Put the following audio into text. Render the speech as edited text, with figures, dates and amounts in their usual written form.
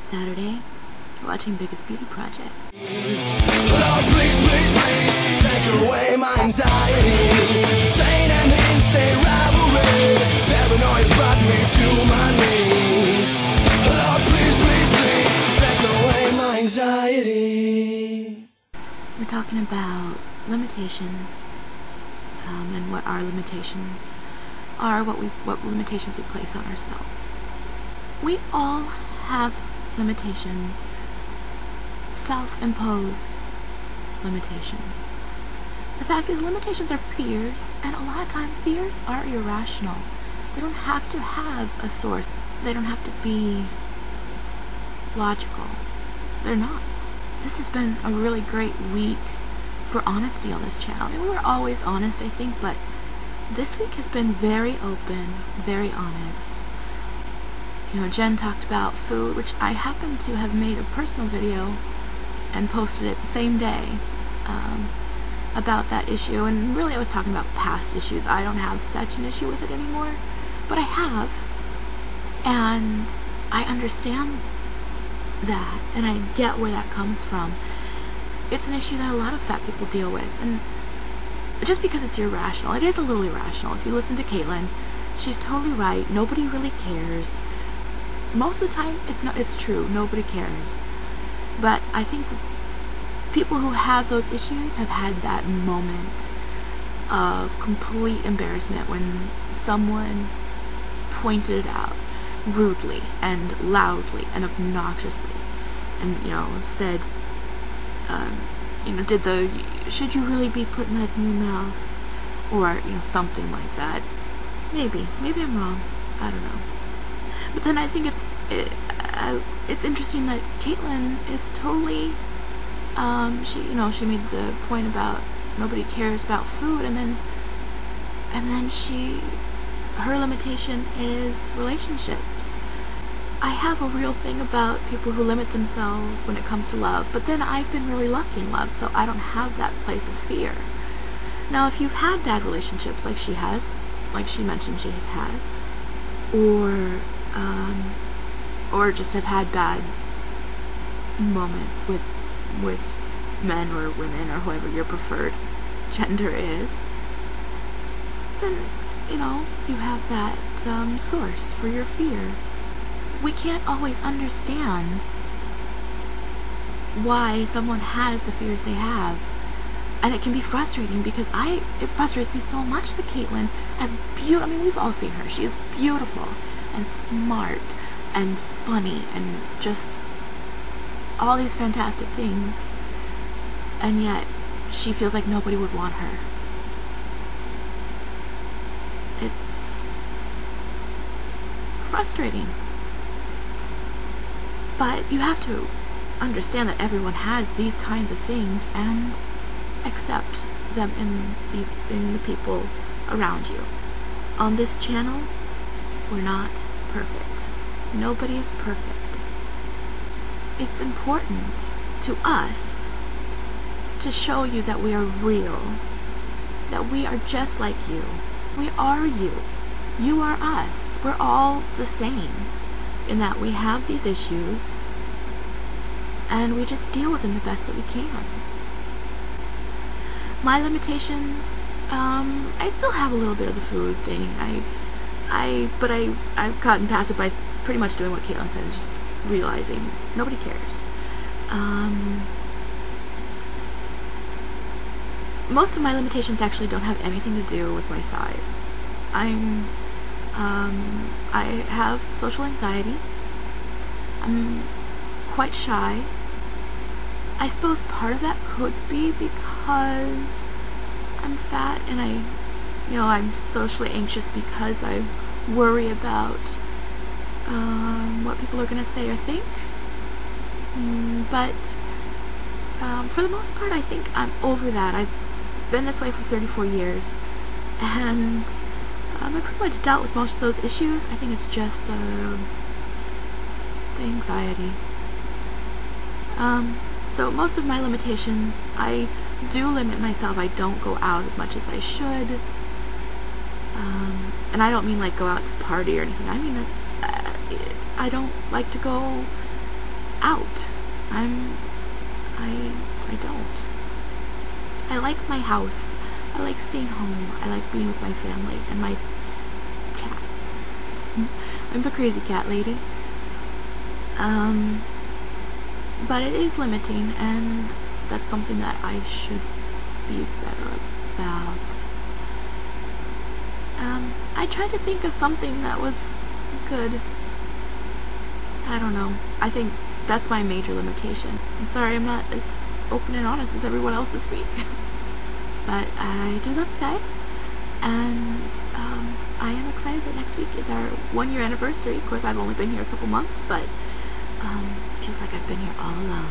Saturday, watching Biggest Beauty Project. Lord, please, please, please, take away my anxiety. The sane and the insane rivalry. Paranoia's brought me to my knees. Lord, please, please, please, take away my anxiety. We're talking about limitations, and what our limitations are, what limitations we place on ourselves. We all have limitations, self-imposed limitations. The fact is, limitations are fears, and a lot of times fears are irrational. They don't have to have a source. They don't have to be logical. They're not. This has been a really great week for honesty on this channel. I mean, we're always honest, I think, but this week has been very open, very honest. You know, Jen talked about food, which I happen to have made a personal video and posted it the same day about that issue. And really I was talking about past issues. I don't have such an issue with it anymore, but I have, and I understand that, and I get where that comes from. It's an issue that a lot of fat people deal with, and just because it's irrational, it is a little irrational. If you listen to Caitlin, she's totally right. Nobody really cares. Most of the time, it's true. Nobody cares. But I think people who have those issues have had that moment of complete embarrassment when someone pointed it out rudely and loudly and obnoxiously, and said, should you really be putting that in your mouth, or something like that. Maybe I'm wrong. I don't know. But then I think it's interesting that Caitlin is totally she made the point about nobody cares about food, and then her limitation is relationships. I have a real thing about people who limit themselves when it comes to love, but then I've been really lucky in love, so I don't have that place of fear. Now, if you've had bad relationships like she has, like she mentioned she has had, or just have had bad moments with men or women or whoever your preferred gender is, then you have that source for your fear. We can't always understand why someone has the fears they have, and it can be frustrating because it frustrates me so much that Caitlin has beautiful. I mean, we've all seen her. She is beautiful and smart and funny and just all these fantastic things, and yet she feels like nobody would want her. It's frustrating. But you have to understand that everyone has these kinds of things and accept them in the people around you. On this channel, we're not perfect. Nobody is perfect. It's important to us to show you that we are real, that we are just like you. We are you. You are us. We're all the same in that we have these issues and we just deal with them the best that we can. My limitations, I still have a little bit of the food thing. But I've gotten past it by pretty much doing what Caitlin said, and just realizing nobody cares. Most of my limitations actually don't have anything to do with my size. I have social anxiety. I'm quite shy. I suppose part of that could be because I'm fat, and I'm socially anxious because I worry about what people are going to say or think. But for the most part, I think I'm over that. I've been this way for 34 years, and I pretty much dealt with most of those issues. I think it's just anxiety. So most of my limitations, I do limit myself. I don't go out as much as I should. And I don't mean like go out to party or anything. I mean I don't like to go out. I don't. I like my house. I like staying home. I like being with my family and my cats. I'm the crazy cat lady. But it is limiting, and that's something that I should be better about. I tried to think of something that was good. I don't know. I think that's my major limitation. I'm sorry I'm not as open and honest as everyone else this week. But I do love you guys, and I am excited that next week is our 1-year anniversary. Of course, I've only been here a couple months, but it feels like I've been here all along.